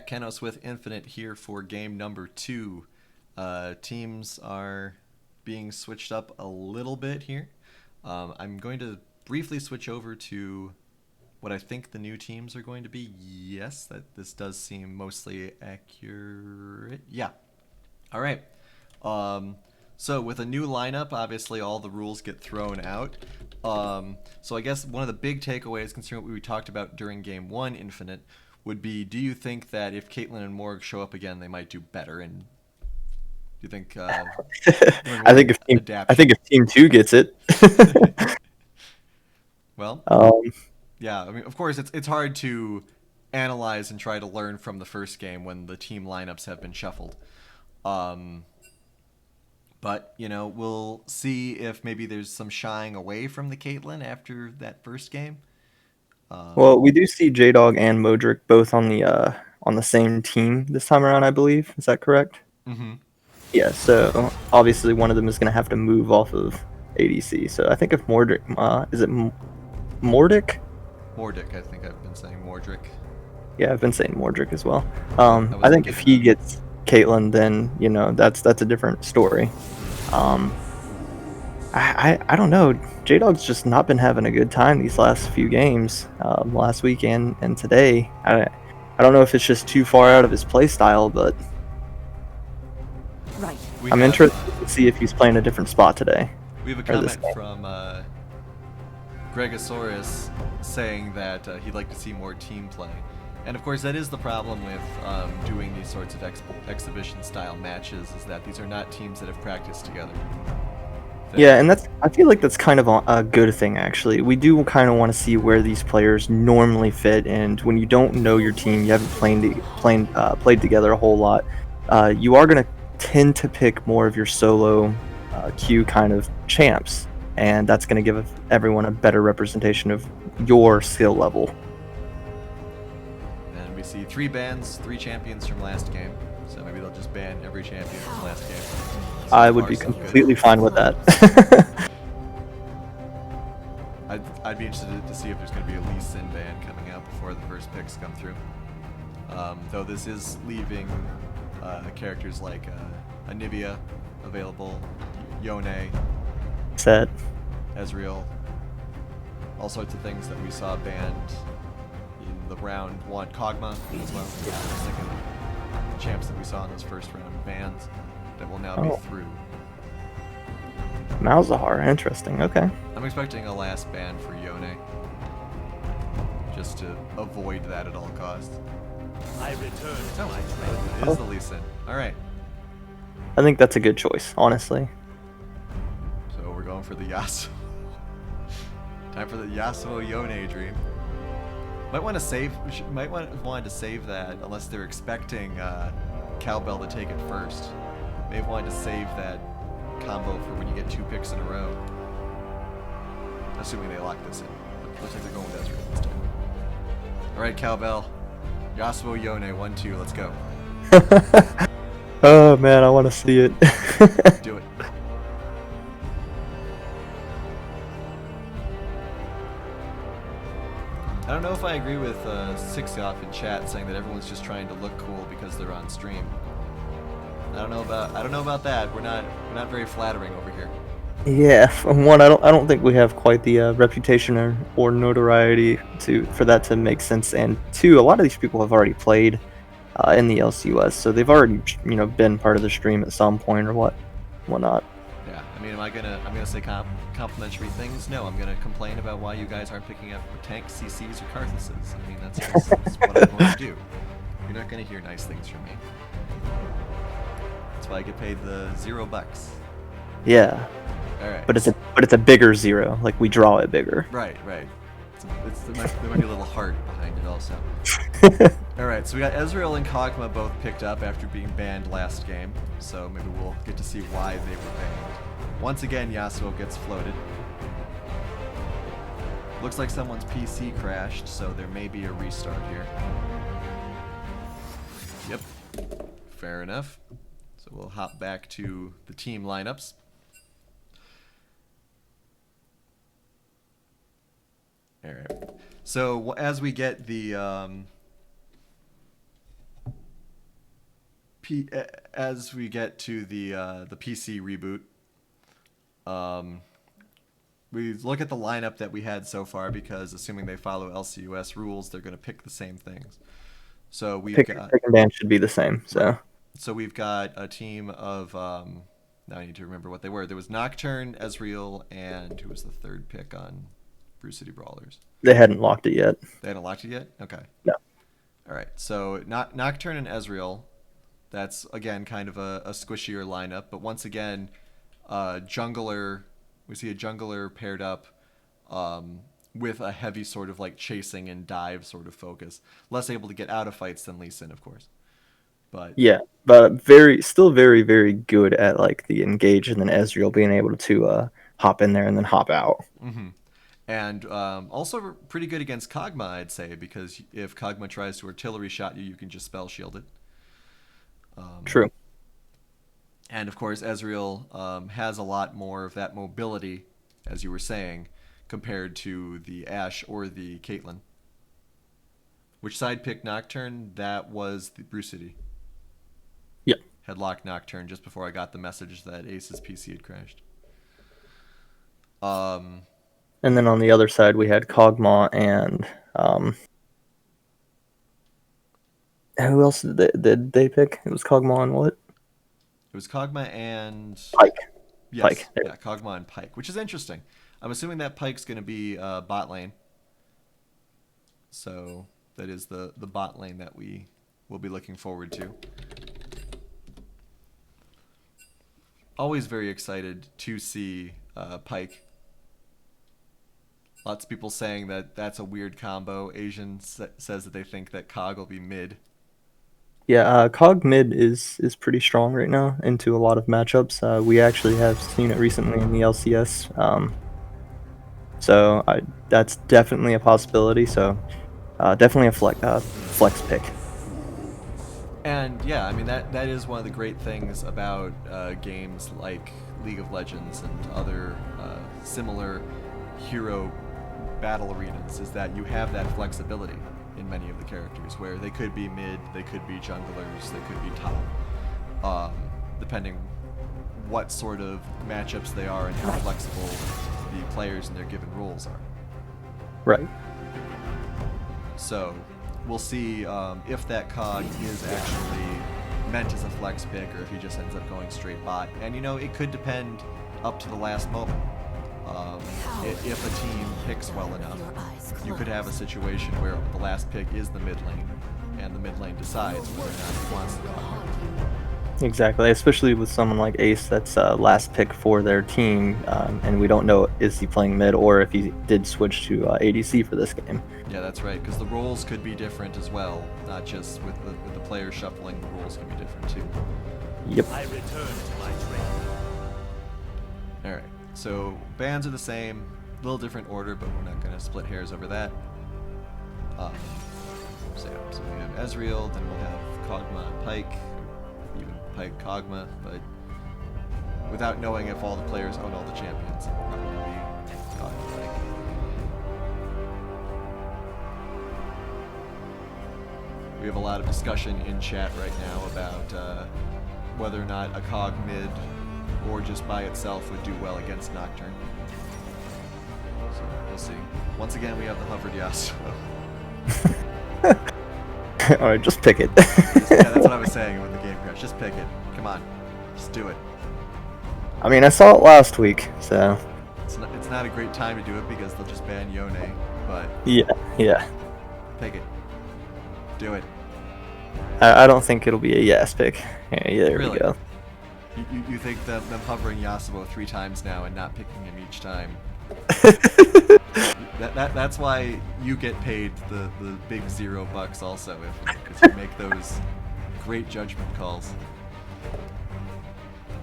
back. Kenos with Infinite here for game number 2. Teams are being switched up a little bit here. I'm going to briefly switch over to what I think the new teams are going to be. Yes, this does seem mostly accurate. Yeah. All right. So with a new lineup, obviously all the rules get thrown out. So I guess one of the big takeaways, considering what we talked about during Game 1 Infinite, would be, do you think that if Caitlyn and Morg show up again, they might do better? And do you think doing I more think if I adaptation? think if Team Two gets it, Well, um, yeah, I mean, of course, it's hard to analyze and try to learn from the first game when the team lineups have been shuffled. Um, but, we'll see if maybe there's some shying away from the Caitlyn after that first game. well, Um, we do see J Dog and Modric both on the same team this time around. I believe, is that correct? mhm. Yeah. So obviously one of them is going to have to move off of ADC. So I think if Mordric, is it Mordic? Mordic, I think I've been saying Mordric. Yeah, I've been saying Mordric as well. I I wasn't think if given he a. gets Caitlyn, then that's a different story. Um, I don't know. J Dog's just not been having a good time these last few games, last week and today. I don't know if it's just too far out of his play style, but Right. We I'm have interested to see if he's playing a different spot today we have a or this comment game. from Gregosaurus saying that he'd like to see more team play. And of course, that is the problem with doing these sorts of exhibition style matches, is that these are not teams that have practiced together. Yeah, and I feel like that's kind of a good thing actually. We do kind of want to see where these players normally fit, and when you don't know your team, you haven't played together a whole lot, you are going to tend to pick more of your solo queue kind of champs, and that's going to give everyone a better representation of your skill level. And we see 3 bans, 3 champions from last game. So maybe they'll just ban every champion from last game. So I would far, be so good. completely fine with that. I'd be interested to see if there's going to be a Lee Sin ban coming out before the first picks come through. Though this is leaving characters like Anivia available, Yone, Set. Ezreal, all sorts of things that we saw banned in the round 1. Kog'Maw as well. I was thinking the champs that we saw in those first round bans that will now be Oh, through. Malzahar, interesting. Okay. I'm expecting a last ban for Yone, just to avoid that at all costs. I return to Oh, my it trade. is the Lee Sin. Alright, I think that's a good choice, honestly. so we're going for the Yasuo. Time for the Yasuo Yone dream. Might want to save that unless they're expecting Cowbell to take it first. May have wanted to save that combo for when you get 2 picks in a row. Assuming they lock this in. But looks like they're going with Ezreal this time. Alright, Cowbell. Yasuo Yone, 1-2, let's go. Oh man, I want to see it. Do it. I don't know if I agree with Sixoff in chat saying that everyone's just trying to look cool because they're on stream. I don't know about that. We're not very flattering over here. Yeah, for one, I don't think we have quite the reputation or notoriety for that to make sense. And two, a lot of these people have already played in the LCUS, so they've already been part of the stream at some point or whatnot. Yeah, I mean, I'm gonna say complimentary things? No, I'm gonna complain about why you guys aren't picking up tanks, CCs, or Karthuses. I mean, that's what I'm going to do. You're not gonna hear nice things from me. That's why I get paid the $0. Yeah, All right. but it's a bigger zero. Like we draw it bigger. Right. There might be a little heart behind it also. Alright, so we got Ezreal and Kog'Maw both picked up after being banned last game, so maybe we'll get to see why they were banned. Once again, Yasuo gets floated. Looks like someone's PC crashed, so there may be a restart here. Yep, fair enough. So we'll hop back to the team lineups. Alright, so as we get the as we get to the PC reboot, we look at the lineup that we had so far because assuming they follow LCUS rules, they're going to pick the same things. So we've Pick got and ban should be the same. So so we've got a team of now I need to remember what they were. There was Nocturne, Ezreal, and who was the third pick on Brew City Brawlers? they hadn't locked it yet. They hadn't locked it yet? Okay. No. All right. So Nocturne and Ezreal, that's again kind of a squishier lineup, but once again, jungler. We see a jungler paired up with a heavy sort of like chasing and dive sort of focus. Less able to get out of fights than Lee Sin, of course. But Yeah, but still very, very good at like the engage, and then Ezreal being able to hop in there and then hop out. mm-hmm. And also pretty good against Kog'Maw, I'd say, because if Kog'Maw tries to artillery shot you, you can just spell shield it. True. And of course, Ezreal has a lot more of that mobility, as you were saying, compared to the Ashe or the Caitlyn. Which side picked Nocturne? That was the Brew City. Yep. Had locked Nocturne just before I got the message that Ace's PC had crashed. And then on the other side, we had Kog'Maw and who else did they pick? It was Kog'Maw and what? It was Kog'Maw and Pike. Yes, Pike. yeah, Kog'Maw and Pike, which is interesting. I'm assuming that Pike's going to be bot lane. So that is the bot lane that we will be looking forward to. Always very excited to see Pike. Lots of people saying that that's a weird combo. Asian says that they think that Kog will be mid. Yeah, Cog mid is pretty strong right now into a lot of matchups. We actually have seen it recently in the LCS. So that's definitely a possibility. So definitely a flex pick. And yeah, I mean that is one of the great things about games like League of Legends and other similar hero battle arenas is that you have that flexibility in many of the characters where they could be mid, they could be junglers, they could be top, depending what sort of matchups they are and how flexible the players in their given roles are. Right. So we'll see if that Cog is actually meant as a flex pick or if he just ends up going straight bot. And it could depend up to the last moment. If a team picks well enough, you could have a situation where the last pick is the mid lane, and the mid lane decides whether or not he wants to go. Exactly, especially with someone like Ace that's last pick for their team, and we don't know is he playing mid or if he did switch to ADC for this game. Yeah, that's right, because the roles could be different as well, not just with the players shuffling, the roles can be different too. Yep. I return to my train. Alright, so bans are the same, a little different order, but we're not going to split hairs over that. So we have Ezreal, then we'll have Kog'Maw and Pike, even Pike Kog'Maw, but without knowing if all the players own all the champions, it will probably be Kog and Pike. We have a lot of discussion in chat right now about whether or not a Cog mid or just by itself would do well against Nocturne. So we'll see. Once again, we have the hovered Yasuo. Alright, just pick it. Yeah, that's what I was saying when the game crashed. Just pick it. Come on. Just do it. I mean, I saw it last week, so... It's not a great time to do it because they'll just ban Yone, but Yeah. pick it. Do it. I don't think it'll be a yes pick. Yeah, there Really? we go. You think them hovering Yasuo 3 times now and not picking him each time? That's why you get paid the big $0 also if you make those great judgment calls.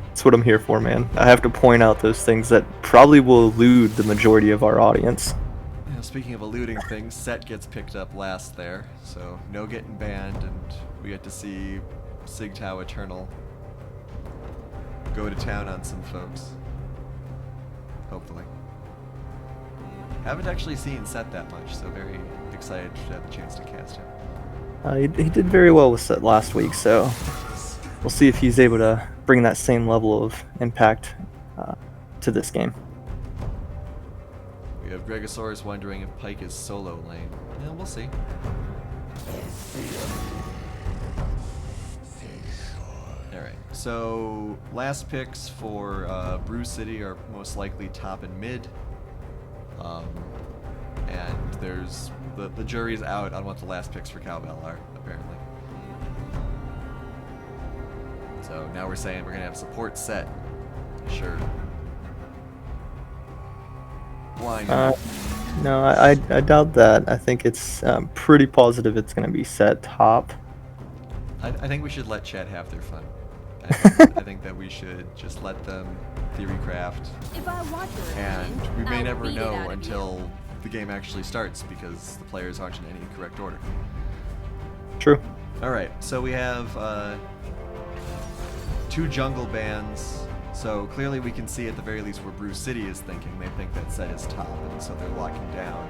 That's what I'm here for, man. I have to point out those things that probably will elude the majority of our audience. Speaking of eluding things, Set gets picked up last there, so no getting banned, and we get to see Sigtao Eternal go to town on some folks. Hopefully. Haven't actually seen Set that much, so very excited to have the chance to cast him. He did very well with Set last week, so we'll see if he's able to bring that same level of impact to this game. We have Gregosaurus wondering if Pike is solo lane. Yeah, we'll see. Alright, so last picks for Brew City are most likely top and mid. And there's the jury's out on what the last picks for Cowbell are, apparently. So now we're saying we're going to have support set. Sure. Blind. No, I doubt that. I think it's pretty positive it's going to be set top. I think we should let Chat have their fun. I think that we should just let them theory craft. If I want your And opinion, we may I'll never beat it know out of until you. the game actually starts because the players aren't in any correct order. True. Alright, so we have 2 jungle bans. So clearly we can see at the very least where Brew City is thinking. They think that set is top, and so they're locking down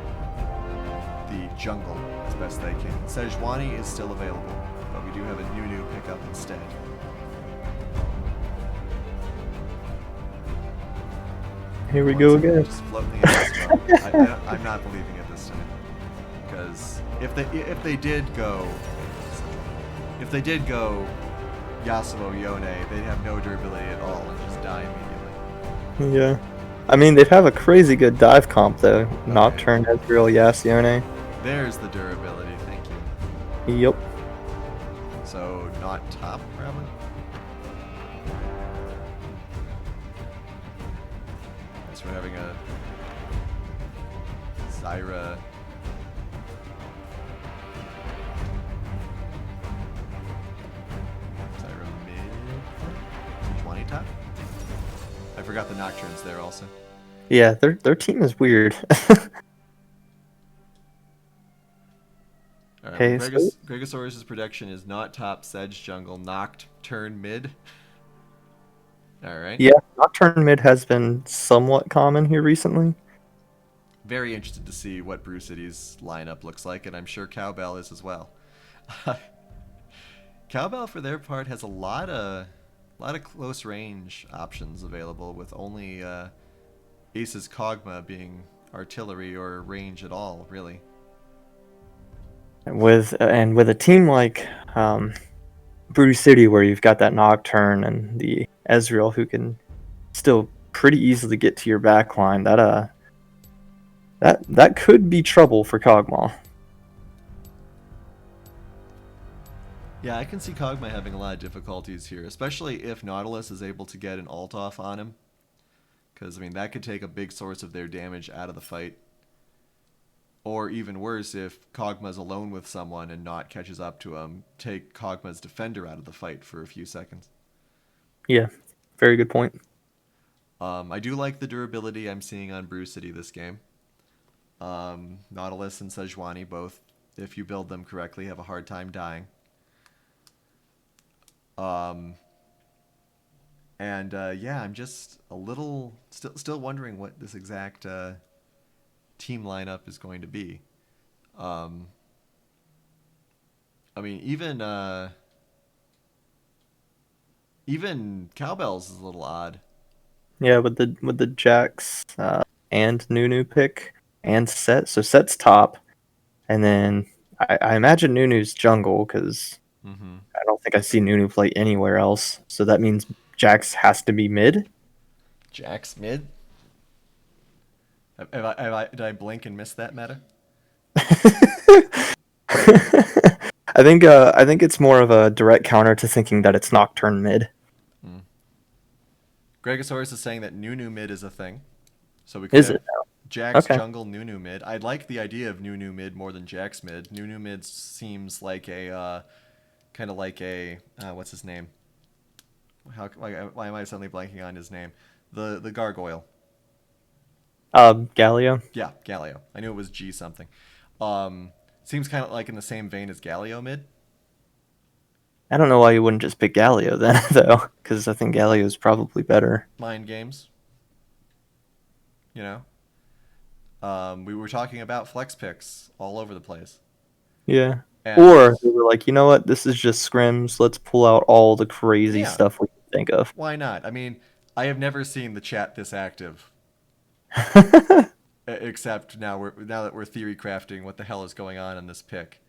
the jungle as best they can. Sejuani is still available, but we do have a new pickup instead. Here we go again. Just floating the Yasuo. I'm not believing it this time, because if they did go Yasuo Yone, they'd have no durability at all and just die immediately. Yeah. I mean, they'd have a crazy good dive comp, though. Nocturne, Ezreal, Yasione. There's the durability, thank you. Yep. So, not top, probably? Guess we're having a Zyra. Zyra mid? 20 top? I forgot the Nocturne's there also. Yeah, their team is weird. Alright, Okay, Gregosaurus' prediction is not top, Sedge jungle, Noct turn mid. Alright. Yeah, Nocturne mid has been somewhat common here recently. Very interested to see what Brew City's lineup looks like, and I'm sure Cowbell is as well. Cowbell, for their part, has a lot of close range options available, with only Ace's Kog'Maw being artillery or range at all, really. With a team like Brew City, where you've got that Nocturne and the Ezreal who can still pretty easily get to your backline, that could be trouble for Kog'Maw. Yeah, I can see Kog'Maw having a lot of difficulties here, especially if Nautilus is able to get an ult off on him. Because, I mean, that could take a big source of their damage out of the fight. Or even worse, if Kog'Maw's alone with someone and not catches up to him, take Kog'Maw's defender out of the fight for a few seconds. Yeah, very good point. I do like the durability I'm seeing on Brew City this game. Nautilus and Sejuani both, if you build them correctly, have a hard time dying. Yeah, I'm just a little still wondering what this exact team lineup is going to be. I mean, even Cowbell's is a little odd. Yeah, with the Jax and Nunu pick and Set. So Set's top, and then I imagine Nunu's jungle because I don't think I see Nunu play anywhere else. So that means Jax has to be mid. Jax mid? Did I blink and miss that meta? I think it's more of a direct counter to thinking that it's Nocturne mid. Gregosaurus is saying that Nunu mid is a thing. So we could Is have it now? Jax Okay. jungle, Nunu mid. I'd like the idea of Nunu mid more than Jax mid. Nunu mid seems like a kind of like a what's his name? Why am I suddenly blanking on his name? The gargoyle. Galio. Yeah, Galio. I knew it was G something. Seems kind of like in the same vein as Galio mid. I don't know why you wouldn't just pick Galio then, though, because I think Galio is probably better. Mind games. You know. We were talking about flex picks all over the place. Yeah. And Or they were like, you know what? This is just scrims. Let's pull out all the crazy yeah, stuff we can think of. why not? I mean, I have never seen the chat this active, except now that we're theory crafting what the hell is going on in this pick.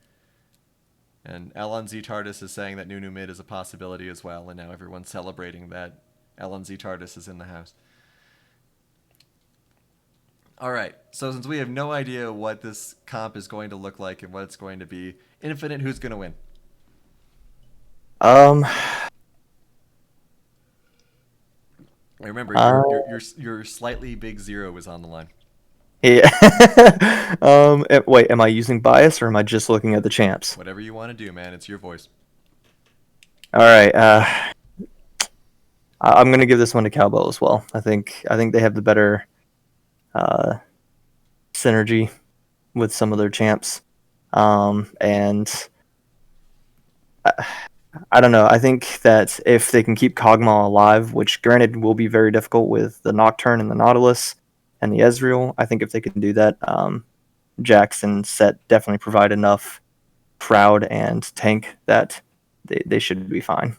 And LNZ TARDIS is saying that Nunu mid is a possibility as well, and now everyone's celebrating that LNZ TARDIS is in the house. All right, so since we have no idea what this comp is going to look like and what it's going to be, Infinite, who's going to win? Um, Remember, your slightly big zero is on the line. yeah. Wait, am I using bias or am I just looking at the champs? Whatever you want to do, man. It's your voice. All right. I'm gonna give this one to Cowbell as well. I think they have the better synergy with some of their champs, and I don't know. I think that if they can keep Kog'Maw alive, which granted will be very difficult with the Nocturne and the Nautilus and the Ezreal, I think if they can do that, Jax and Set definitely provide enough crowd and tank that they should be fine.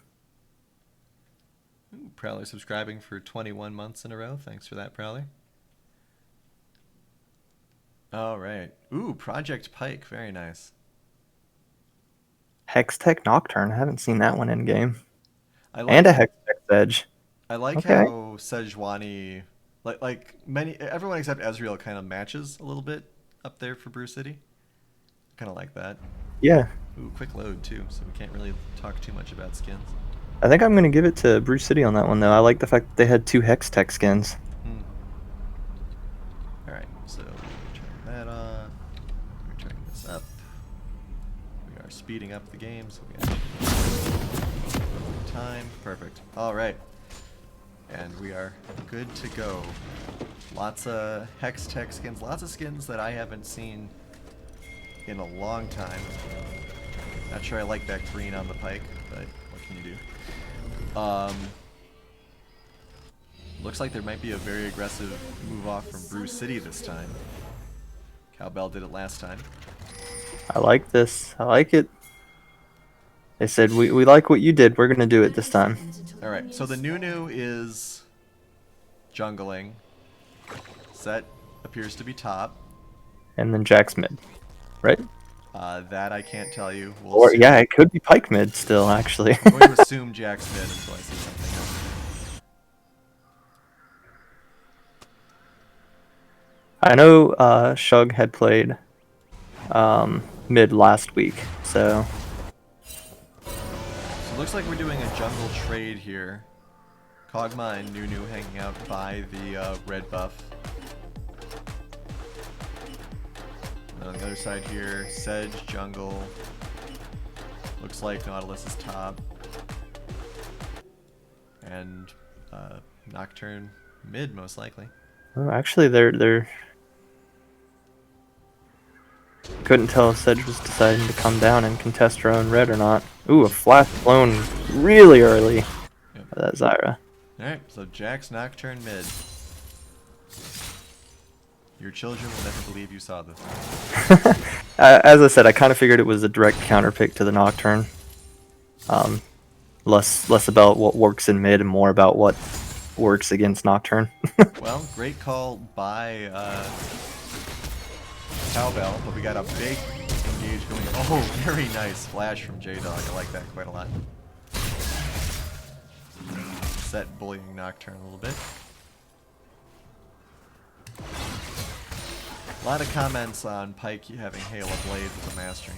Ooh, Prowler subscribing for 21 months in a row. Thanks for that, Prowler. All right. Ooh, Project Pike. Very nice. Hextech Nocturne. I haven't seen that one in game. I And like a Hextech Edge. I like Okay. how Sejuani, everyone except Ezreal kind of matches a little bit up there for Brew City. Kind of like that. Yeah. Ooh, quick load too, so we can't really talk too much about skins. I think I'm going to give it to Bruce City on that one, though. I like the fact that they had 2 Hextech skins. All right, so we turn that on. We're turning this up. We are speeding up the game, so we have time. Perfect. All right, and we are good to go. Lots of Hextech skins, lots of skins that I haven't seen in a long time. Not sure I like that green on the Pike, but what can you do? Looks like there might be a very aggressive move off from Brew City this time. Cowbell did it last time. I like this. I like it. They said, we like what you did. We're going to do it this time. Alright, so the Nunu is jungling. Set appears to be top. And then Jack's mid, right? That I can't tell you. We'll Or, assume. yeah, it could be Pike mid still, actually. I'm going to assume Jack's mid until I see something else. I know Shug had played mid last week, so... So it looks like we're doing a jungle trade here. Kog'Maw and Nunu hanging out by the red buff. And on the other side here, Sedge, jungle. Looks like Nautilus is top. And Nocturne mid, most likely. Oh, actually, they're... Couldn't tell if Sedge was deciding to come down and contest her own red or not. Ooh, a flash blown really early by that Zyra. Alright, so Jack's Nocturne mid. Your children will never believe you saw this. As I said, I kind of figured it was a direct counter pick to the Nocturne. Less about what works in mid and more about what works against Nocturne. Well, great call by Cowbell, but we got a big engage going. Oh, very nice flash from J-Dog. I like that quite a lot. Set bullying Nocturne a little bit. A lot of comments on Pike having Hail of Blades as a mastery.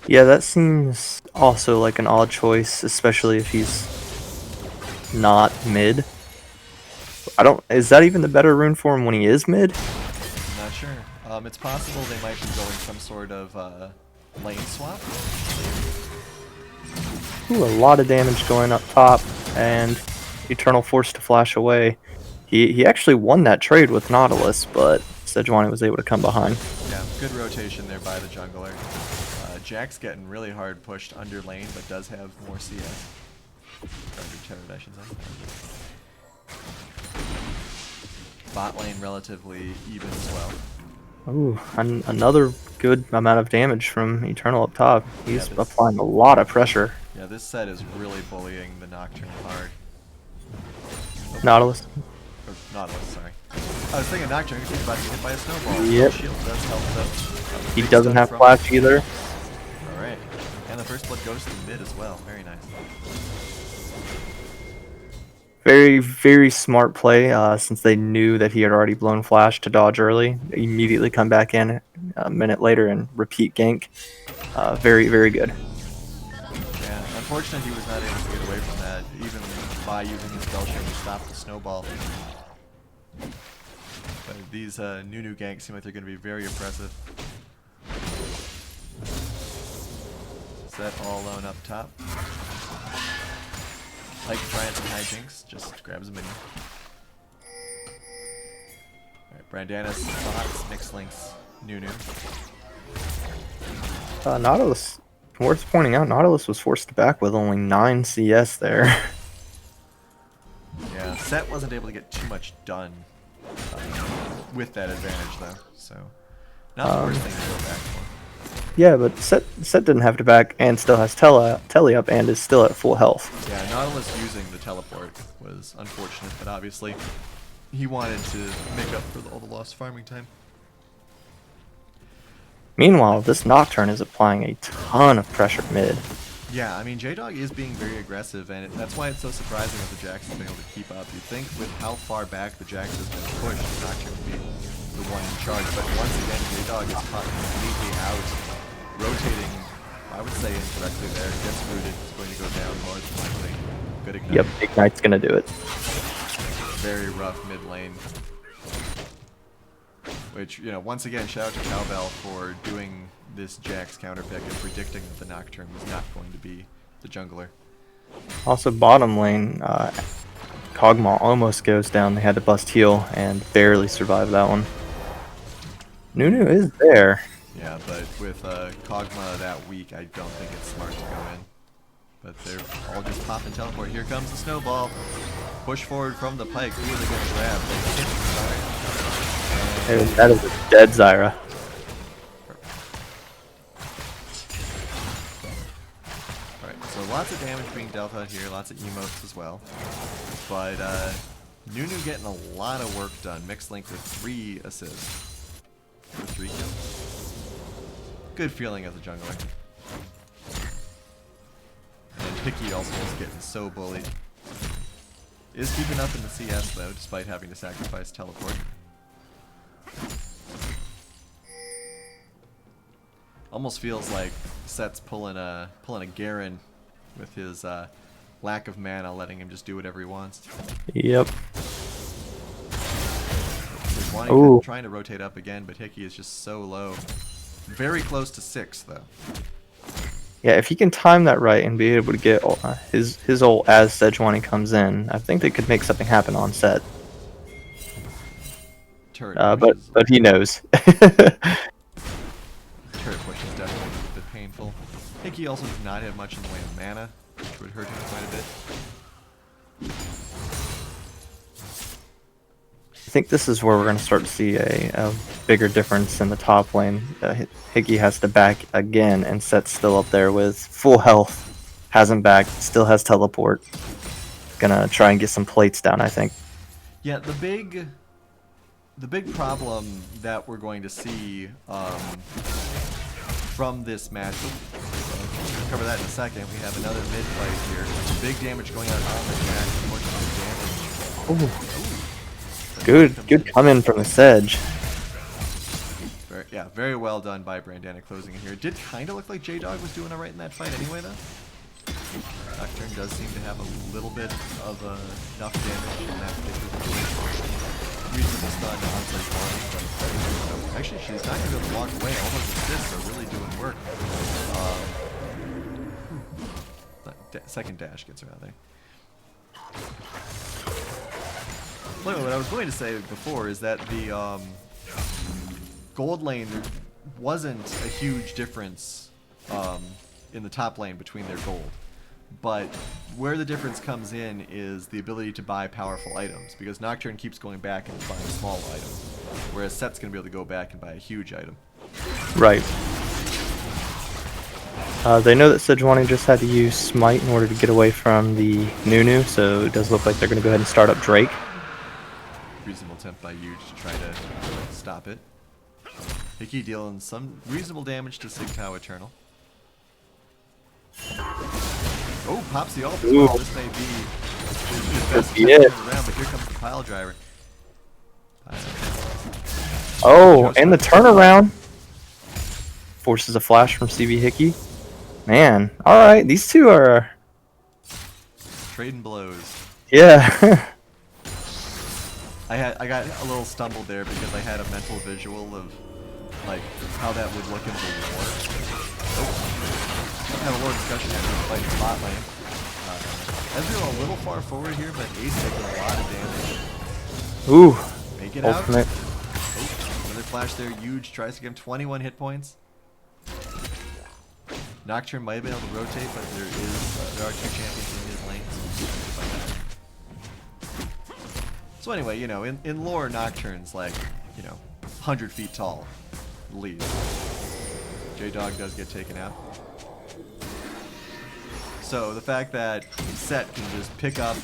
Yeah, that seems also like an odd choice, especially if he's not mid. Is that even the better rune for him when he is mid? I'm not sure. It's possible they might be going some sort of lane swap. Ooh, a lot of damage going up top, and Eternal forced to flash away. He actually won that trade with Nautilus, but Sejuani was able to come behind. Yeah, good rotation there by the jungler. Jack's getting really hard pushed under lane, but does have more CS. Under turret, I should say. Bot lane relatively even as well. Ooh, another good amount of damage from Eternal up top. He's this- applying a lot of pressure. Yeah, this set is really bullying the Nocturne hard. Nautilus. Or Nautilus, sorry. I was thinking Nocturne because he's about to get hit by a snowball. Yep. Shield does help though. He Big doesn't stun have from- flash either. Alright. And the first blood goes to the mid as well. Very nice. Very, very smart play since they knew that he had already blown flash to dodge early. Immediately come back in a minute later and repeat gank. Very, very good. Yeah, unfortunately he was not able to get away from that, even by using his spell chain to stop the snowball. But these new ganks seem like they're going to be very impressive. Set all alone up top. Like trying some hijinks, just grabs a minion. Alright, Brandanis, Bots, Mixlinks, Nunu. Nautilus, worth pointing out, Nautilus was forced to back with only 9 CS there. Yeah, Set wasn't able to get too much done with that advantage though, so not the worst thing to go back for. Yeah, but Set didn't have to back and still has Telly up and is still at full health. Yeah, Nautilus using the teleport was unfortunate, but obviously he wanted to make up for all the lost farming time. Meanwhile, this Nocturne is applying a ton of pressure mid. Yeah, I mean, J-Dog is being very aggressive, and that's why it's so surprising that the Jax has been able to keep up. You'd think with how far back the Jax has been pushed, Nocturne would be the one in charge, but once again, J-Dog is caught completely out, rotating, I would say incorrectly there, gets rooted, it's going to go down more than likely. Good ignite. Yep, Ignite's gonna do it. Very rough mid lane. Which, you know, once again, shout out to Cowbell for doing this Jax counter pick and predicting that the Nocturne was not going to be the jungler. Also, bottom lane, Kog'Maw almost goes down. They had to bust heal and barely survive that one. Nunu is there. Yeah, but with Kog'Maw that weak, I don't think it's smart to go in. But they're all just pop and teleport. Here comes the snowball. Push forward from the pike. Who are they going to grab? They hit the That is a dead Zyra. Alright, so lots of damage being dealt out here, lots of emotes as well. But Nunu getting a lot of work done. Mixlink with 3 assists. For 3 kills. Good feeling as a jungler. And Hickey also is getting so bullied. Is keeping up in the CS though, despite having to sacrifice teleport. Almost feels like Set's pulling a Garen with his lack of mana, letting him just do whatever he wants. Yep. Wanting, trying to rotate up again, but Hickey is just so low. Very close to 6 though. Yeah, if he can time that right and be able to get his ult as Sejuani comes in, I think they could make something happen on set. Turret But he knows. turret push is definitely a bit painful. Hickey also does not have much in the way of mana, which would hurt him quite a bit. I think this is where we're going to start to see a bigger difference in the top lane. Hickey has to back again, and Set's still up there with full health. Hasn't backed, still has teleport. Gonna try and get some plates down, I think. Yeah, the big problem that we're going to see from this match, we'll cover that in a second. We have another mid fight here. Big damage going out on the Jack. Unfortunately, damage. Ooh. Good come in from the Sedge. Very well done by Brandana closing in here. It did kind of look like J-Dog was doing alright in that fight anyway, though. Nocturne does seem to have a little bit of enough damage in that particular situation. Reasonable stun on Sejuani, but actually she's not going to be able to walk away. All those assists are really doing work. Second dash gets her out there. What I was going to say before is that the gold lane, there wasn't a huge difference in the top lane between their gold. But where the difference comes in is the ability to buy powerful items, because Nocturne keeps going back and buying small items. whereas Set's going to be able to go back and buy a huge item. Right. They know that Sejuani just had to use Smite in order to get away from the Nunu, so it does look like they're going to go ahead and start up Drake. Reasonable attempt by Huge to try to stop it. Hickey dealing some reasonable damage to Sigtao Eternal. Oh, pops the ult as well. Ooh. This may be his best Could be attempt it. to turn around, but here comes the pile driver. Oh, and the turnaround forces a flash from CB Hickey. Man, all right, these two are, Trading blows. yeah. I got a little stumbled there because I had a mental visual of like how that would look in the war. Oh, have a lore discussion after we fight spot lane. Ezreal a little far forward here, but Ace taking a lot of damage. Ooh, Make it ultimate. out. Oh, another flash there. Huge tries to give him 21 hit points. Nocturne might have been able to rotate, but there are two champions in his lane. So anyway, you know, in lore, Nocturne's like, you know, 100 feet tall, at least. J-Dog does get taken out. So the fact that Set can just pick up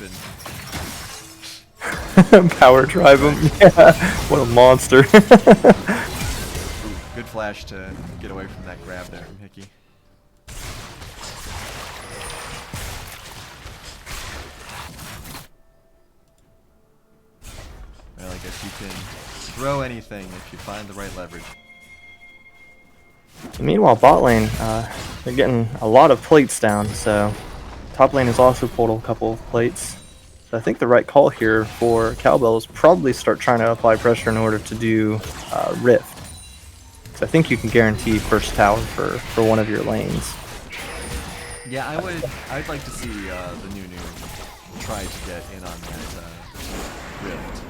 and Power drive him. Yeah, what a monster. ooh, good flash to get away from that grab there from Hickey. Well, I guess you can throw anything if you find the right leverage. Meanwhile, bot lane, they're getting a lot of plates down, so top lane has also pulled a couple of plates. So I think the right call here for Cowbell is probably start trying to apply pressure in order to do Rift. So I think you can guarantee first tower for one of your lanes. Yeah, I'd like to see the Nunu try to get in on that Rift.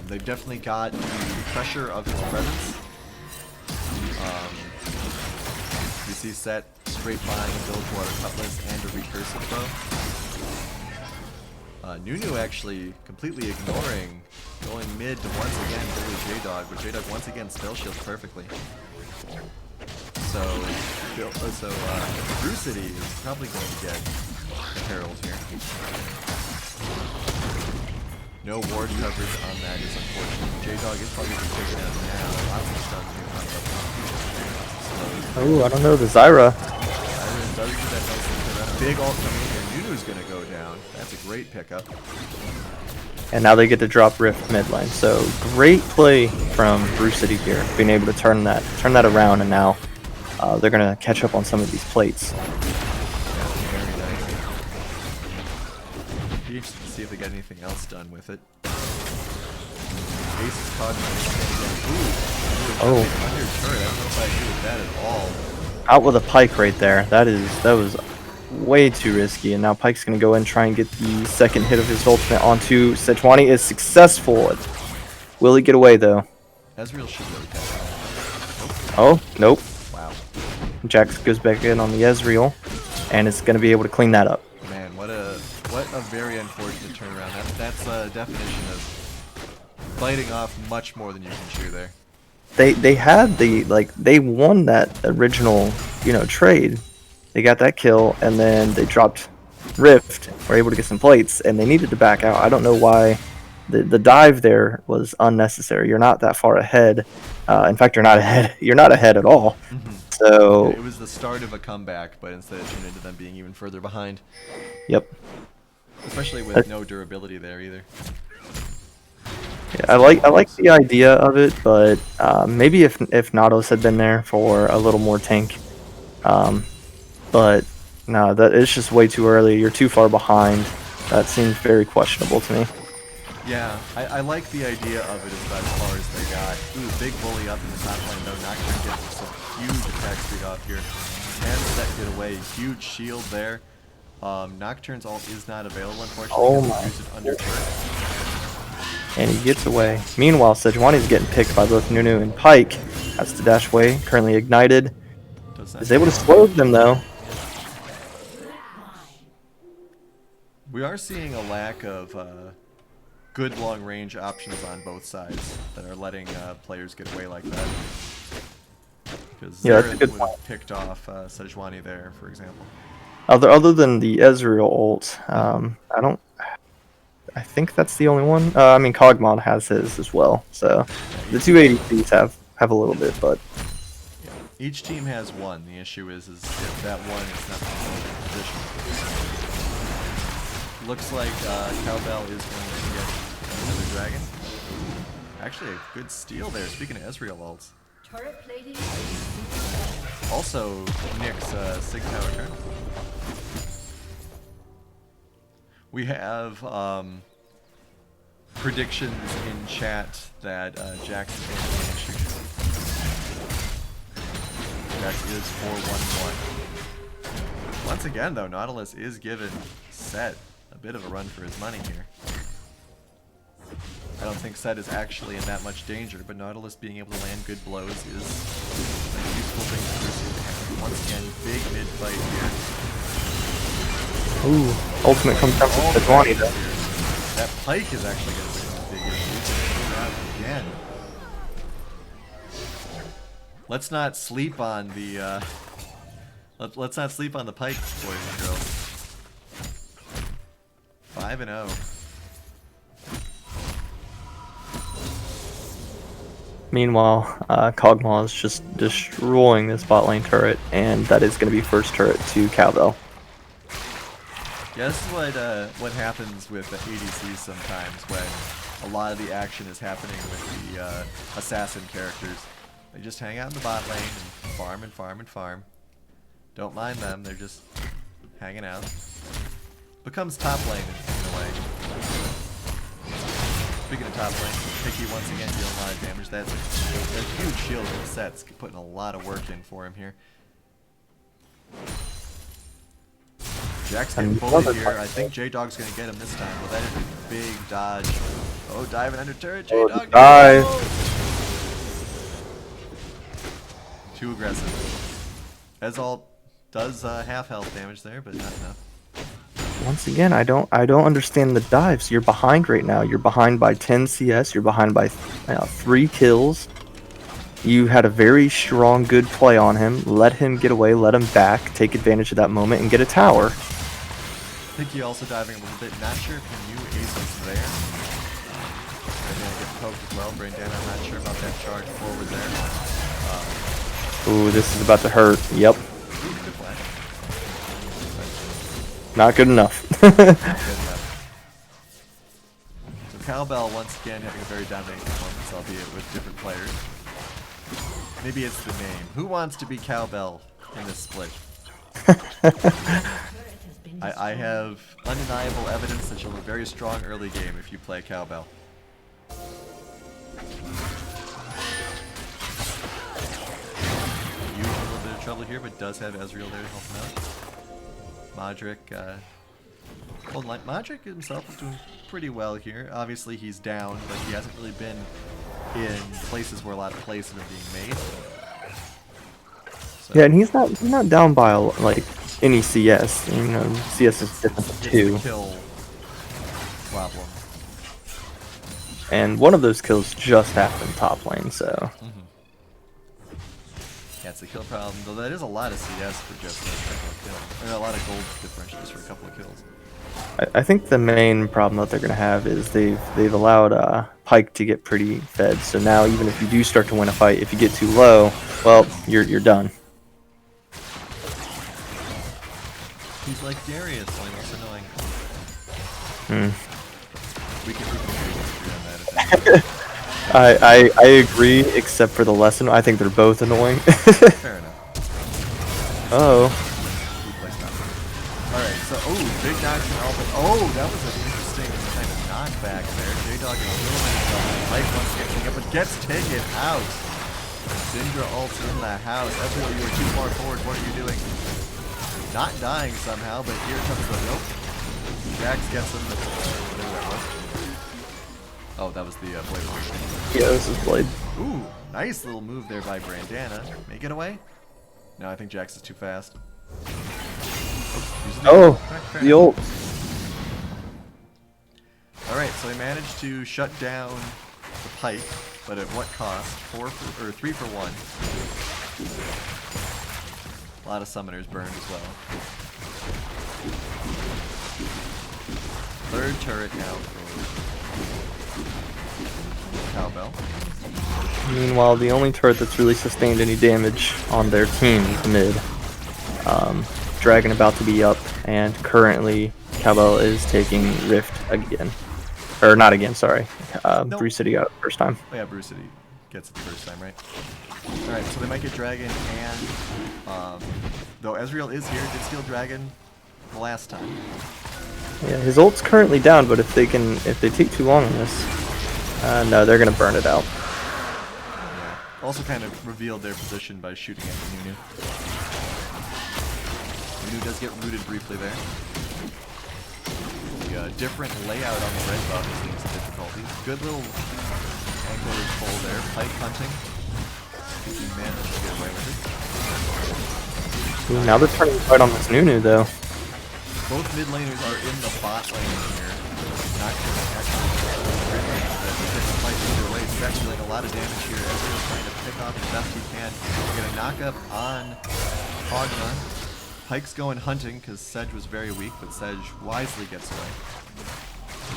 They've definitely got the pressure of his presence. You see Set straight buying a Bilgewater Cutlass and a Recursive Bow. Nunu actually completely ignoring, going mid to once again bully J-Dog, but J-Dog once again spell shields perfectly. So Brew City is probably going to get imperiled here. No ward coverage on that is unfortunate. J-Dog is probably going to take it out now. Lots of stuff here coming up. Oh, I don't know, the Zyra. Zyra does do that nice little big ult coming in here. Nunu's going to go down. That's a great pickup. And now they get to drop Rift mid lane. So great play from Brew City here, being able to turn that around, and now they're gonna catch up on some of these plates. Very nice. Be interested to see if they get anything else done with it. Ace is caught in the Oh. under turret. I don't know if I agree with that at all. Out with a Pike right there. That was way too risky, and now Pike's gonna go in and try and get the second hit of his ultimate onto Sejuani. Is successful. Will he get away though? Ezreal should really catch that. Oh, nope. Wow. Jax goes back in on the Ezreal, and is gonna be able to clean that up. Man, what a very unfortunate turnaround. That's a definition of biting off much more than you can chew there. They had they won that original, trade. They got that kill, and then they dropped Rift, were able to get some plates, and they needed to back out. I don't know why. The dive there was unnecessary. You're not that far ahead. In fact, you're not ahead. You're not ahead at all. So it was the start of a comeback, but instead it turned into them being even further behind. Yep. Especially with no durability there either. Yeah, I like the idea of it, but maybe if Nados had been there for a little more tank. But no, that it's just way too early. You're too far behind. That seems very questionable to me. Yeah, I like the idea of it as far as they got. Ooh, big bully up in the top lane though. Nocturne gets some huge attack speed off here. And Set get away. Huge shield there. Nocturne's ult is not available, unfortunately. Oh because my. he used it under turret. And he gets away. Meanwhile, Sejuani's getting picked by both Nunu and Pike. Has to dash away. Currently ignited. Is able to slow them though. We are seeing a lack of good long range options on both sides that are letting players get away like that. Because Yeah, that's a Zara good would point. have picked off Sejuani there, for example. Other than the Ezreal ult, I think that's the only one. I mean, Cogmon has his as well. So the two ADCs have a little bit, but Yeah. Each team has one. The issue is if that one is not in position. Looks like Cowbell is going to get another dragon. Actually, a good steal there. Speaking of Ezreal ults. Turret plating. Also, Nick's Sig Tower turn. We have predictions in chat that Jax is going to finish. Jax is 4-1-1. Once again, though, Nautilus is given Set a bit of a run for his money here. I don't think Set is actually in that much danger, but Nautilus being able to land good blows is a useful thing for this team to have. Once again, big mid fight here. ooh, ultimate comes down to Sejuani though. That Pike is actually going to be a big issue. Again. Let's not sleep on the let's not sleep on the Pike, boys and girls. 5-0. Meanwhile, Kog'Maw is just destroying this bot lane turret, and that is going to be first turret to Cowbell. Yeah, this is what happens with the ADCs sometimes when a lot of the action is happening with the assassin characters. They just hang out in the bot lane and farm and farm and farm. Don't mind them, they're just hanging out. Becomes top lane in a way. Speaking of top lane, Picky once again dealing a lot of damage. That's a huge shield in the sets, putting a lot of work in for him here. Jack's getting bullied here. I think J-Dog's going to get him this time. Well, that is a big dodge. Oh, diving under turret. J-Dog. Dive. Too aggressive. Ezalt does half health damage there, but not enough. Once again, I don't understand the dives. You're behind right now. You're behind by 10 CS. You're behind by 3 kills. You had a very strong, good play on him. Let him get away. Let him back. Take advantage of that moment and get a tower. Picky also diving a little bit. Not sure if he knew Ace was there. Brandana getting poked as well. Brandana, I'm not sure about that charge forward there. Ooh, this is about to hurt. Yep. Ooh, good flash. Not good enough. Not good enough. So Cowbell once again having a very dominating performance, albeit with different players. Maybe it's the name. Who wants to be Cowbell in this split? I have undeniable evidence that you'll have a very strong early game if you play Cowbell. You in a little bit of trouble here, but does have Ezreal there to help him out. Modric, well, like Modric himself is doing pretty well here. Obviously he's down, but he hasn't really been in places where a lot of plays have been being made. So, Yeah, and he's not down by like any CS. You know, CS is different it's too. the kill problem. And one of those kills just happened top lane, so Yeah, it's the kill problem, though that is a lot of CS for just a couple of kills. Or a lot of gold differential just for a couple of kills. I think the main problem that they're gonna have is they've allowed Pyke to get pretty fed. So now even if you do start to win a fight, if you get too low, well, you're done. He's like Darius, only less annoying. Hmm. We can disagree on that if that's I agree, except for the lesson. I think they're both annoying. fair enough. Oh. Alright, so, oh, big knocks from Alpha. Oh, that was an interesting kind of knockback there. J-Dog in a little bit of trouble. Mike wants to get taken up, but gets taken out. Syndra ults in the house. Ezreal, you were too far forward. What are you doing? Not dying somehow, but here comes the nope. Jax gets him. Whatever that was. Oh, that was the blade. Yeah, this is Blade. Ooh, nice little move there by Brandana. May get away? No, I think Jax is too fast. Oh, the ult. Alright, so they managed to shut down the Pike, but at what cost? 3 for 1. A lot of summoners burned as well. Third turret now for Cowbell. Meanwhile, the only turret that's really sustained any damage on their team is mid. Dragon about to be up, and currently Cowbell is taking Rift again. Or not again, sorry. Nope. Brew City got it the first time. Oh yeah, Brew City gets it the first time, right? Alright, so they might get Dragon and... though Ezreal is here, did steal Dragon the last time. Yeah, his ult's currently down, but if they take too long on this, no, they're gonna burn it out. Yeah. Also kind of revealed their position by shooting at Nunu. Nunu does get rooted briefly there. The different layout on the red buff is seeing some difficulty. Good little angle pull there. Pike hunting. He managed to get away with it. Ooh, now they're turning right on this Nunu though. Both mid laners are in the bot lane here. Not actually Pike either way. Sedge doing a lot of damage here. Ezreal trying to pick off as best he can. Get a knockup on Hogma. Pike's going hunting because Sedge was very weak, but Sedge wisely gets away.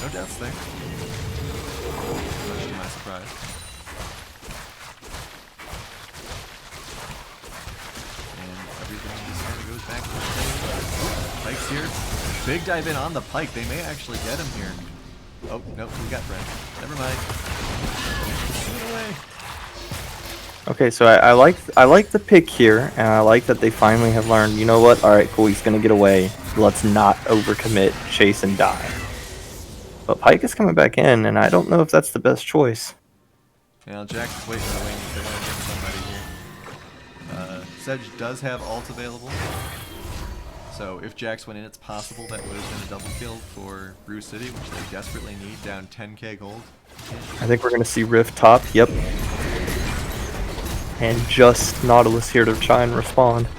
No deaths there. Much to my surprise. And everything just kind of goes back to the same. Pike's here. Big dive in on the Pike. They may actually get him here. Oh, nope, we got friends. Never mind. Shoot away. Okay, so I like the pick here, and I like that they finally have learned, you know what, alright, cool, he's gonna get away. Let's not overcommit, chase, and die. But Pike is coming back in, and I don't know if that's the best choice. Yeah, Jax is waiting in the wings. They want to get somebody here. Sedge does have ult available. So if Jax went in, it's possible that would have been a double kill for Brew City, which they desperately need, down 10k gold. I think we're gonna see Rift top, yep. And just Nautilus here to try and respond. They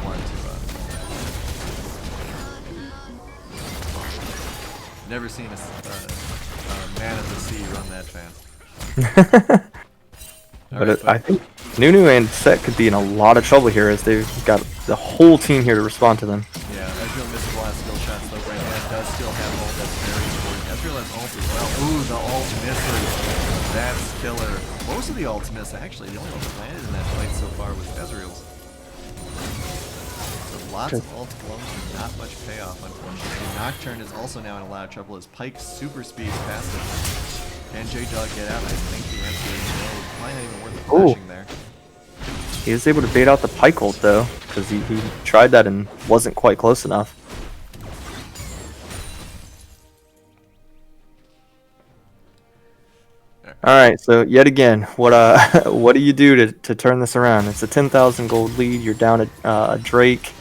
want to, never seen a man of the sea run that fast. But I think Nunu and Set could be in a lot of trouble here as they've got the whole team here to respond to them. Yeah, Ezreal misses a lot of skill shots, though right hand does still have ult. That's very important. Ezreal has ult as well. Ooh, the ult misses. That's killer. Most of the ults miss, actually. The only ult that landed in that fight so far was Ezreal's. So lots of ult blown, not much payoff, unfortunately. Nocturne is also now in a lot of trouble as Pike's super speed past him. Can J-Dog get out? I think the answer is no. Probably not even worth the flashing there. He was able to bait out the Pike ult though, because he tried that and wasn't quite close enough. Alright, so yet again, what what do you do to turn this around? It's a 10,000 gold lead, you're down at Drake.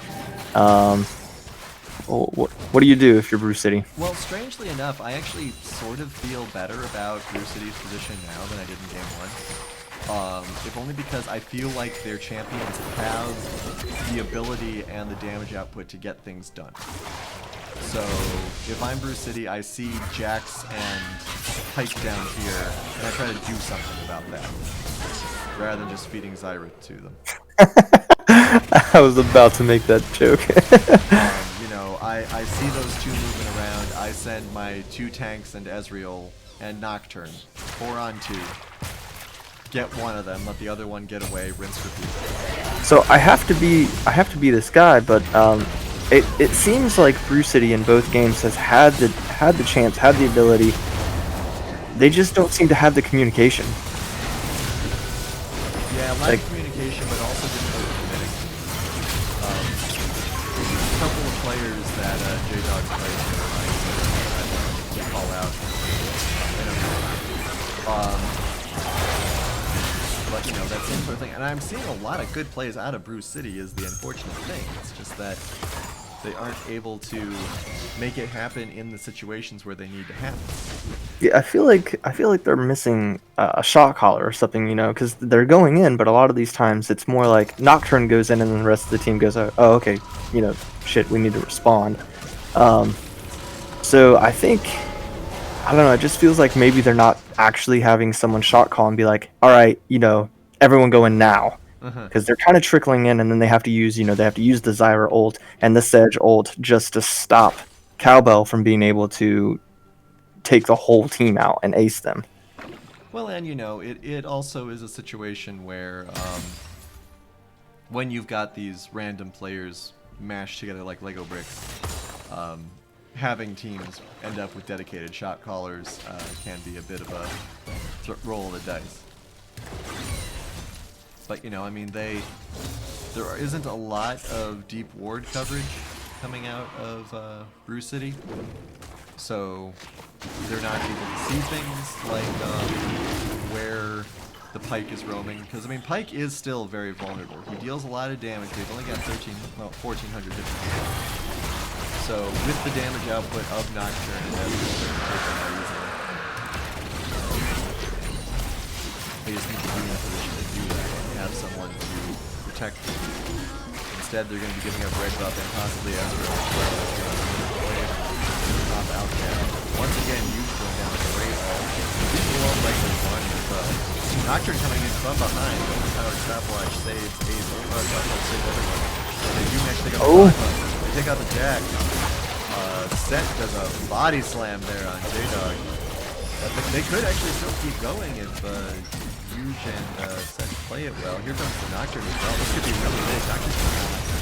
What do you do if you're Brew City? Well, strangely enough, I actually sort of feel better about Brew City's position now than I did in Game 1. If only because I feel like their champions have the ability and the damage output to get things done. So, if I'm Brew City, I see Jax and Pike down here, and I try to do something about that, rather than just feeding Zyra to them. I was about to make that joke. You know, I see those two moving around, I send my 2 tanks and Ezreal and Nocturne, 4 on 2. Get one of them, let the other one get away, rinse, repeat. So I have to be this guy, but it seems like Brew City in both games has had the chance, had the ability. They just don't seem to have the communication. Yeah, lack of communication, but also just over-committing. A couple of players that J-Dog plays to call out. But, you know, that same sort of thing. And I'm seeing a lot of good plays out of Brew City is the unfortunate thing. It's just that they aren't able to make it happen in the situations where they need to happen. Yeah, I feel like they're missing a shot caller or something, you know, because they're going in, but a lot of these times it's more like Nocturne goes in and then the rest of the team goes, oh, okay, you know, shit, we need to respond. So I think, I don't know, it just feels like maybe they're not actually having someone shot call and be like, all right, everyone go in now. Uh-huh. Because they're kind of trickling in, and then they have to use, they have to use the Zyra ult and the Sedge ult just to stop Cowbell from being able to take the whole team out and ace them. Well, and it also is a situation where when you've got these random players mashed together like Lego bricks, having teams end up with dedicated shot callers can be a bit of a roll of the dice. But I mean, there isn't a lot of deep ward coverage coming out of Brew City, so they're not able to see things like where the Pike is roaming, because I mean, Pike is still very vulnerable. He deals a lot of damage. They've only got 1,400 hit points. So with the damage output of Nocturne and Ezreal, they're taking that easily. They just need to be in a position to do that and have someone to protect them. Instead, they're going to be giving up red buff and possibly Ezreal as well. Top out there. Once again, Huge going down the great all. People won't like this one as well. Nocturne coming in from behind. Overpowered stopwatch saves Ace. Overpowered stopwatch saves everyone. So they do actually take out the They take out the Jack. Set does a body slam there on J-Dog. They could actually still keep going if Huge and Set play it well. Here comes the Nocturne as well. This could be really big.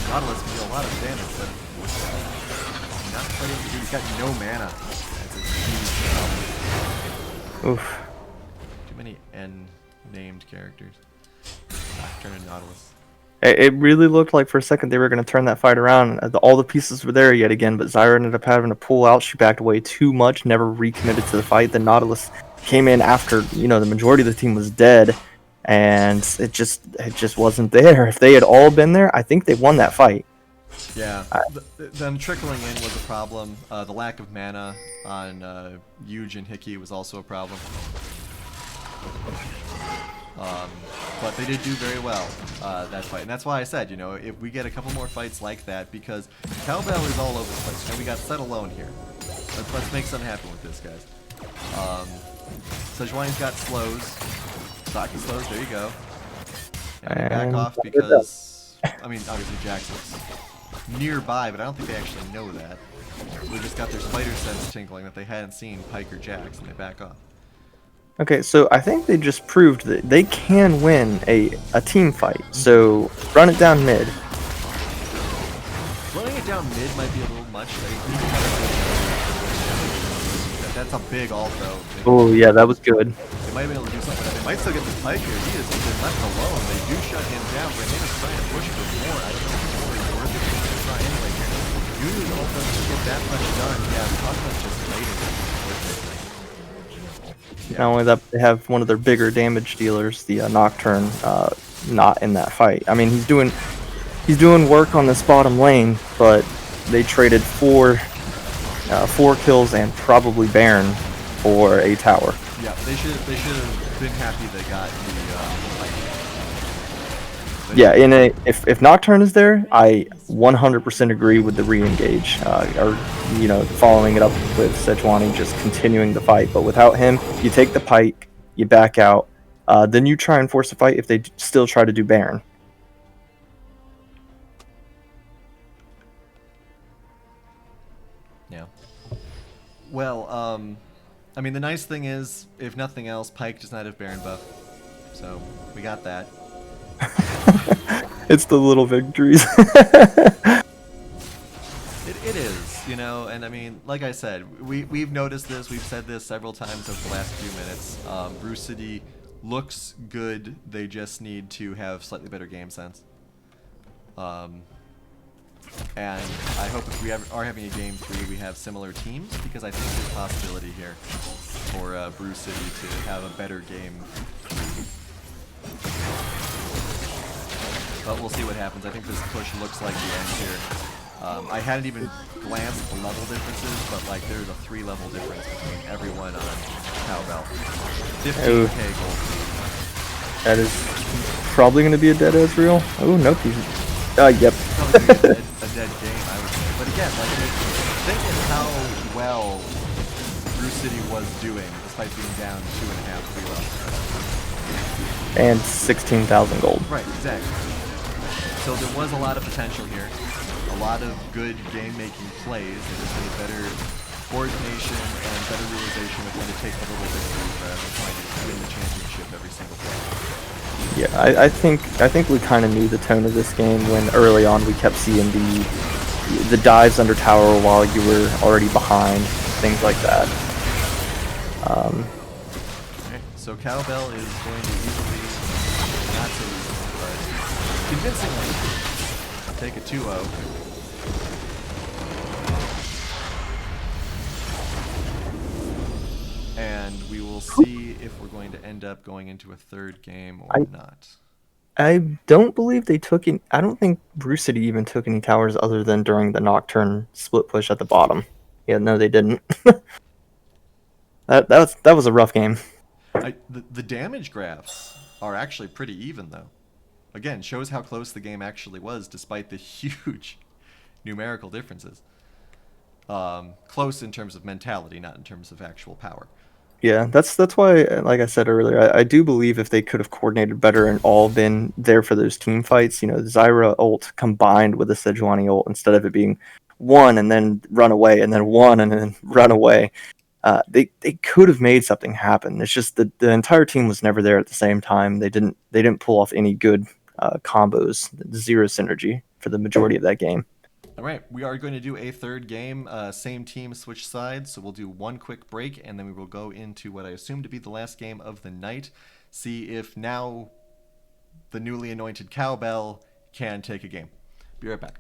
Nautilus can deal a lot of damage, but not quite able to do. He's got no mana. That's a huge problem. Oof. Too many N-named characters. Nocturne and Nautilus. It really looked like for a second they were going to turn that fight around. All the pieces were there yet again, but Zyra ended up having to pull out. She backed away too much, never recommitted to the fight. The Nautilus came in after, the majority of the team was dead, and it just wasn't there. If they had all been there, I think they won that fight. Yeah, them trickling in was a problem. The lack of mana on Huge and Hickey was also a problem. But they did do very well that fight, and that's why I said, if we get a couple more fights like that, because Cowbell is all over the place. We got Set alone here. Let's make something happen with this, guys. Sejuani's got slows. Saki slows. There you go. And we back off because, I mean, obviously Jackson's nearby, but I don't think they actually know that. We just got their spider sense tinkling that they hadn't seen Pike or Jax, and they back off. Okay, so I think they just proved that they can win a team fight. So run it down mid. Running it down mid might be a little much. That's a big ult though. Oh yeah, that was good. They might be able to do something. They might still get the Pike here. He has been left alone. They do shut him down. Brandana's trying to push for more. I don't know if it's really worth it to try anyway here. Usually ult doesn't get that much done. Yeah, Cosmo's just waiting. Not only that, they have one of their bigger damage dealers, the Nocturne, not in that fight. I mean, he's doing work on this bottom lane, but they traded four kills and probably Baron for a tower. Yeah, they should have been happy they got the fight. Yeah, if Nocturne is there, I 100% agree with the re-engage, or following it up with Sejuani just continuing the fight. But without him, you take the Pike, you back out, then you try and force a fight if they still try to do Baron. Yeah. Well, I mean, the nice thing is, if nothing else, Pike does not have Baron buff, so we got that. It's the little victories. It is, and I mean, like I said, we've noticed this, we've said this several times over the last few minutes. Brew City looks good, they just need to have slightly better game sense. And I hope if we are having a game 3, we have similar teams, because I think there's a possibility here for Brew City to have a better game. But we'll see what happens. I think this push looks like the end here. I hadn't even glanced at the level differences, but there's a 3-level difference between everyone on Cowbell. 15k gold. That is probably going to be a dead Ezreal. Oh, nope. He's... yep. Probably a dead game, I would say. But again, thinking how well Brew City was doing despite being down 2.5 And 16,000 gold. Right, exactly. So there was a lot of potential here. A lot of good game-making plays. They just need better coordination and better realization of when to take the little victories rather than trying to win the championship every single play. Yeah, I think we kind of knew the tone of this game when early on we kept seeing the dives under tower while you were already behind, things like that. Okay, so Cowbell is going to easily, not so easily, but convincingly take a 2-0. And we will see if we're going to end up going into a third game or not. I don't believe they took any. I don't think Brew City even took any towers other than during the Nocturne split push at the bottom. Yeah, no, they didn't. That was a rough game. The damage graphs are actually pretty even, though. Again, shows how close the game actually was, despite the huge numerical differences. Close in terms of mentality, not in terms of actual power. Yeah, that's why, like I said earlier, I do believe if they could have coordinated better and all been there for those team fights, you know, Zyra ult combined with the Sejuani ult instead of it being one and then run away and then one and then run away, they could have made something happen. It's just the entire team was never there at the same time. They didn't pull off any good combos. Zero synergy for the majority of that game. All right, we are going to do a third game. Same team, switch sides. So we'll do one quick break, and then we will go into what I assume to be the last game of the night. See if now the newly anointed Cowbell can take a game. Be right back.